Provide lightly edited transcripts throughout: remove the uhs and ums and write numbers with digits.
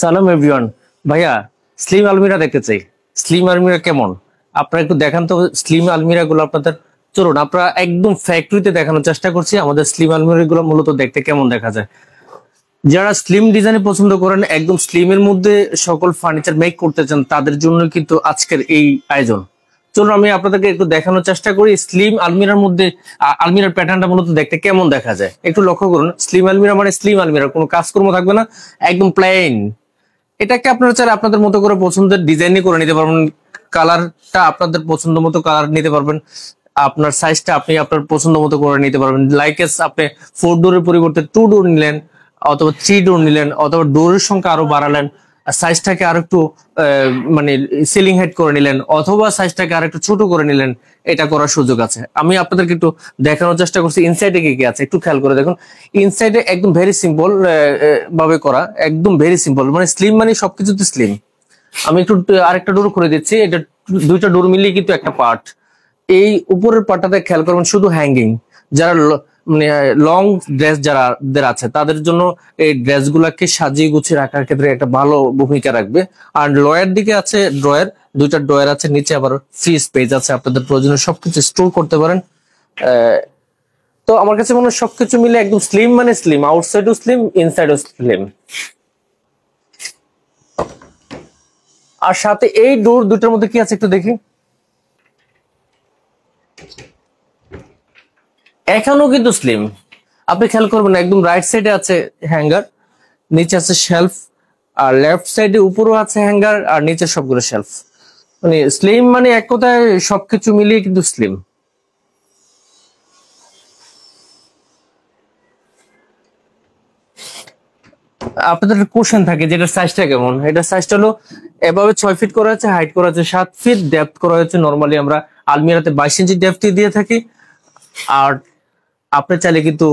সালাম এভরিওয়ান। ভাইয়া, স্লিম আলমিরা দেখতে চাই। স্লিম আলমিরা কেমন আপনারা একটু দেখান তো। স্লিম আলমিরা গুলো আপনাদের, চলুন আপনারা একদম ফ্যাক্টরিতে দেখানোর চেষ্টা করছি আমাদের স্লিম আলমিরা গুলো মূলত দেখতে কেমন দেখা যায়। যারা স্লিম ডিজাইনে পছন্দ করেন, একদম স্লিমের মধ্যে সকল ফার্নিচার মেক করতে চান, তাদের জন্য কিন্তু আজকের এই আয়োজন। চলুন আমি আপনাদেরকে একটু দেখানোর চেষ্টা করি স্লিম আলমিরার মধ্যে আলমিরার প্যাটার্নটা মূলত দেখতে কেমন দেখা যায়। একটু লক্ষ্য করুন, স্লিম আলমিরা মানে স্লিম আলমিরা, কোনো কাজকর্ম থাকবে না, একদম প্লেন। এটাকে আপনারা চাইলে আপনাদের মতো করে পছন্দের ডিজাইনই করে নিতে পারবেন। কালারটা আপনাদের পছন্দ মতো কালার নিতে পারবেন। আপনার সাইজটা আপনি আপনার পছন্দ মতো করে নিতে পারবেন। লাইকেস আপনি 4 ডোরের পরিবর্তে 2 ডোর নিলেন, অথবা 3 ডোর নিলেন, অথবা ডোরের সংখ্যা আরো বাড়ালেন, সাইজটাকে আর একটু মানে সিলিং হাইট করে নিলেন, অথবা সাইজটাকে আর একটু ছোট করে নিলেন। এটা করার সুযোগ আছে। আমি আপনাদেরকে একটু দেখানোর চেষ্টা করছি ইনসাইডে কি কি আছে, একটু খেয়াল করে দেখুন। ইনসাইডে একদম ভেরি সিম্পল ভাবে করা, একদম ভেরি সিম্পল, মানে স্লিম মানে সবকিছুতে স্লিম। আমি একটু আরেকটা ডোর করে দিচ্ছি। এটা দুইটা ডোর মিলিয়ে কিন্তু একটা পার্ট। এই উপরের পার্টটাতে খেয়াল করবেন শুধু হ্যাঙ্গিং। যারা মানে লং ড্রেস যারা আছে তাদের জন্য এই ড্রেস গুলাকে সাজিয়ে গুছিয়ে রাখার ক্ষেত্রে একটা ভালো ভূমিকা রাখবে। আর লয়ের দিকে আছে ড্রয়ার, দুইটা ড্রয়ার আছে, নিচে আবার ফ্রি স্পেস আছে, আপনাদের প্রয়োজনীয় সবকিছু স্টোর করতে পারেন। তো আমার কাছে মনে হয় সবকিছু মিলে একদম স্লিম মানে স্লিম, আউটসাইডও স্লিম, ইনসাইডও স্লিম। আর সাথে এই ডোর দুটার মধ্যে কি আছে একটু দেখি। এখানেও কিন্তু স্লিম, আপনি খেয়াল করবেন একদম রাইট সাইডে আছে হ্যাঙ্গার, নিচে আছে শেলফ, আর লেফট সাইডে উপরও আছে হ্যাঙ্গার, আর নিচে সবগুলো শেলফ। মানে স্লিম মানে এক কথায় সবকিছু মিলিয়ে কিন্তু স্লিম। আপনাদের কোশ্চেন থাকে যে এটার সাইজটা কেমন। এটার সাইজটা হলো এভাবে 6 ফিট করা আছে, হাইট করা আছে 7 ফিট, ডেপথ করা হচ্ছে নরমালি আমরা আলমিরাতে 22 ইঞ্চি ডেপথ দিয়ে থাকি। আর আপনি চাইলে কিন্তু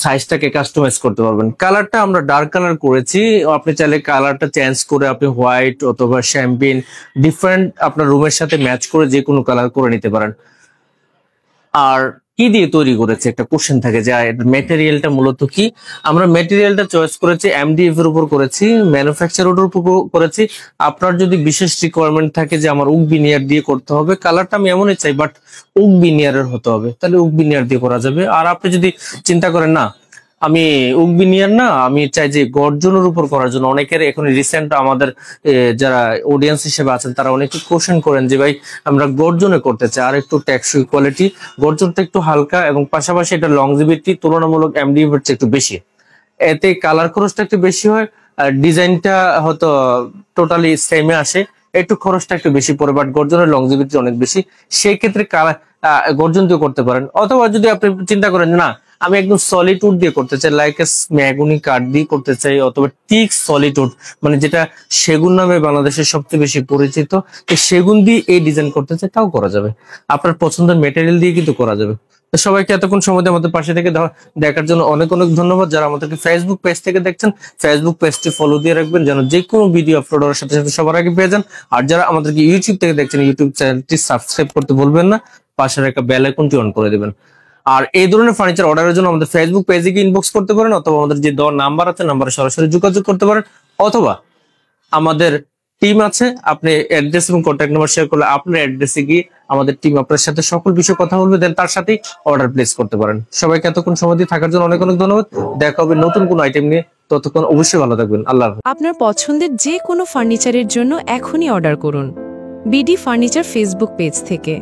সাইজটাকে কাস্টমাইজ করতে পারবেন। কালারটা আমরা ডার্ক কালার করেছি, আপনি চাইলে কালারটা চেঞ্জ করে আপনি হোয়াইট অথবা শ্যাম্পেন ডিফারেন্ট আপনার রুমের সাথে ম্যাচ করে যে কোনো কালার করে নিতে পারেন। আর কি দিয়ে তৈরি করেছে একটা কোশ্চেন থাকে যে মেটেরিয়ালটা মূলত কি। আমরা মেটেরিয়ালটা চয়েস করেছি এমডিএফ এর উপর করেছি, ম্যানুফ্যাকচারের উপর করেছি। আপনার যদি বিশেষ রিকোয়ারমেন্ট থাকে যে আমার উক বিনিয়ার দিয়ে করতে হবে, কালারটা আমি এমনই চাই বাট উক বিনিয়ারের হতে হবে, তাহলে উক বিনিয়ার দিয়ে করা যাবে। আর আপনি যদি চিন্তা করেন না আমি উক বিনিয়ার না, আমি চাই যে গর্জনের উপর করার জন্য, অনেকের এখন রিসেন্ট আমাদের যারা অডিয়েন্স হিসেবে আছেন তারা অনেকে কোশ্চেন করেন যে ভাই আমরা গর্জনে করতে চাই, আর একটু টেকসই কোয়ালিটি, গর্জনটা একটু হালকা এবং পাশাপাশি এটা লংজিভিটি তুলনামূলক এমডিএফ এর চেয়ে একটু বেশি, এতে কালার খরচটা একটু বেশি হয়, আর ডিজাইনটা হয়তো টোটালি সেমে আসে, একটু খরচটা একটু বেশি পড়ে, বাট গর্জনের লংজিভিটি অনেক বেশি। সেই ক্ষেত্রে গর্জন দিয়ে করতে পারেন। অথবা যদি আপনি চিন্তা করেন না আমি একদম সলিড উড দিয়ে করতে চাই, লাইক ম্যাগুনি কাঠ দিয়ে করতে চাই, অথবা টিক সলিড উড মানে যেটা সেগুন নামে বাংলাদেশের সবচেয়ে বেশি পরিচিত, সেগুন দিয়ে এই ডিজাইন করতে চাই, তাও করা যাবে। আপনার পছন্দের মেটেরিয়াল দিয়ে কিন্তু করা যাবে। তো সবাইকে এতক্ষণ সময় দিয়ে আমাদের পাশে থেকে দেখার জন্য অনেক অনেক ধন্যবাদ। যারা আমাদেরকে ফেসবুক পেজ থেকে দেখছেন, ফেসবুক পেজটি ফলো দিয়ে রাখবেন যেন যে কোনো ভিডিও আপলোড হওয়ার সাথে সাথে সবার আগে পেয়ে যান। আর যারা আমাদেরকে ইউটিউব থেকে দেখছেন, ইউটিউব চ্যানেলটি সাবস্ক্রাইব করতে ভুলবেন না, পাশের একটা বেল আইকনটি অন করে দেবেন। আর এই ধরনের ফার্নিচার অর্ডারের জন্য আমাদের ফেসবুক পেজে গিয়ে ইনবক্স করতে পারেন, অথবা আমাদের যে দেওয়ার নাম্বার আছে নাম্বারে সরাসরি যোগাযোগ করতে পারেন, অথবা আমাদের টিম আছে, আপনি অ্যাড্রেস এবং কন্ট্যাক্ট নাম্বার শেয়ার করলে আপনার অ্যাড্রেসে গিয়ে আমাদের টিম আপনার সাথে সকল বিষয়ে কথা বলবে, দেন তার সাথেই অর্ডার প্লেস করতে পারেন। সবাইকে এতক্ষণ সময় দিয়ে থাকার জন্য অনেক অনেক ধন্যবাদ। দেখা হবে নতুন কোনো আইটেম নিয়ে, ততক্ষণ অবশ্যই ভালো থাকবেন। আল্লাহ হাফেজ। আপনার পছন্দের যে কোনো ফার্নিচারের জন্য এখনই অর্ডার করুন বিডি ফার্নিচার ফেসবুক পেজ থেকে।